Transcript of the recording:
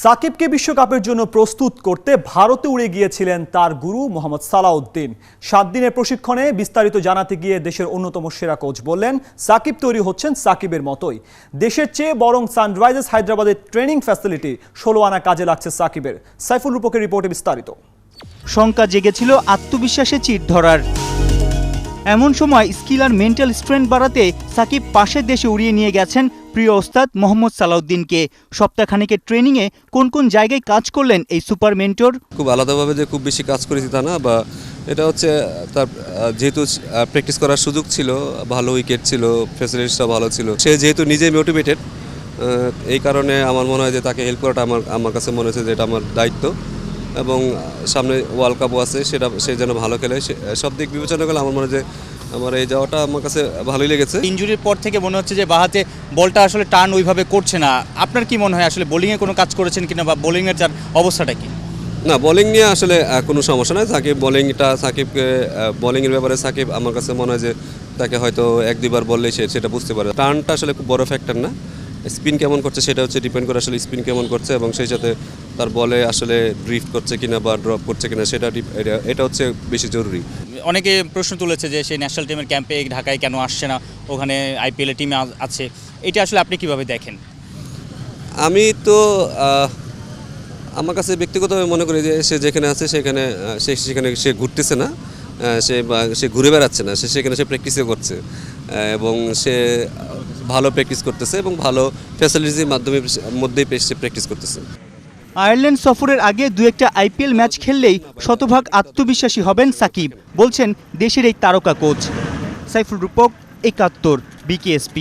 সাকিবকে বিশ্বকাপের জন্য প্রস্তুত করতে ভারতে উড়ে গিয়েছিলেন তার গুরু মোহাম্মদ সালাউদ্দিন। 7 দিনের প্রশিক্ষণে বিস্তারিত জানাতে গিয়ে দেশের অন্যতম সেরা কোচ বললেন, সাকিব তৈরি হচ্ছেন সাকিবের মতোই। দেশের চেয়ে বরং সানরাইজার্স হায়দ্রাবাদের ট্রেনিং ফ্যাসিলিটি 16 আনা কাজে লাগছে সাকিবের। সাইফুল রূপকের রিপোর্টে বিস্তারিত। শঙ্কা জেগেছিল আত্মবিশ্বাসে চির ধরার। এমন সময় স্কিল আর মেন্টাল স্ট্রেংথ বাড়াতে সাকিব পাশের দেশে উড়িয়ে নিয়ে গেছেন প্রিয় ওস্তাদ মোহাম্মদ সালাউদ্দিনকে। সপ্তাহখানেকের ট্রেনিংয়ে কোন কোন জায়গায় কাজ করলেন এই সুপার মেন্টর? খুব আলাদাভাবে যে খুব বেশি কাজ করেছি তা না, বা এটা হচ্ছে তার যেহেতু প্র্যাকটিস করার সুযোগ ছিল, ভালো উইকেট ছিল, ফ্যাসিলিটিসটা ভালো ছিল, সে যেহেতু নিজেই মোটিভেটেড, এই কারণে আমার মনে হয় যে তাকে হেল্প করাটা আমার কাছে মনে হচ্ছে যে এটা আমার দায়িত্ব। এবং সামনে ওয়ার্ল্ড কাপও আছে, সে যেন ভালো খেলে, সব দিক বিবেচনা করলে আমার মনে হয় যে আমার এই যাওয়াটা আমার কাছে ভালোই লেগেছে। ইনজুরির পর থেকে মনে হচ্ছে যে বাহাতে বলটা আসলে টার্ন ওইভাবে করছে না। আপনার কি মনে হয় আসলে বোলিংয়ে কোনো কাজ করেছেন কিনা, বা বোলিংয়ের যার অবস্থাটা কি? না, বোলিং নিয়ে আসলে কোনো সমস্যা নয়। সাকিবকে বোলিংয়ের ব্যাপারে সাকিব আমার কাছে মনে হয় যে তাকে হয়তো 1-2 বার বললেই সেটা বুঝতে পারে। টার্নটা আসলে খুব বড় ফ্যাক্টর না, স্পিন কেমন করছে সেটা হচ্ছে ডিপেন্ড করে আসলে স্পিন কেমন করছে, এবং সেই সাথে তার বলে আসলে ড্রিফট করছে কিনা বা ড্রপ করছে কিনা, এটা হচ্ছে বেশি জরুরি। অনেকে প্রশ্ন তুলেছে যে সেই ন্যাশনাল টিমের ক্যাম্পে ঢাকায় কেন আসছে না, ওখানে আইপিএল টিমে আছে, এটা আসলে আপনি কিভাবে দেখেন? আমি তো আমার কাছে ব্যক্তিগতভাবে মনে করি যে সে যেখানে আছে সেখানে সে ঘুরতেছে না, সে ঘুরে বেড়াচ্ছে না, সেখানে সে প্র্যাকটিসও করছে, এবং সে ভালো প্র্যাকটিস করতেছে এবং ভালো ফ্যাসিলিটির মধ্যেই সে প্র্যাকটিস করতেছে। আয়ারল্যান্ড সফরের আগে 2-1টা আইপিএল ম্যাচ খেললেই শতভাগ আত্মবিশ্বাসী হবেন সাকিব, বলছেন দেশের এই তারকা কোচ। সাইফুল রূপক, 71, BKSP।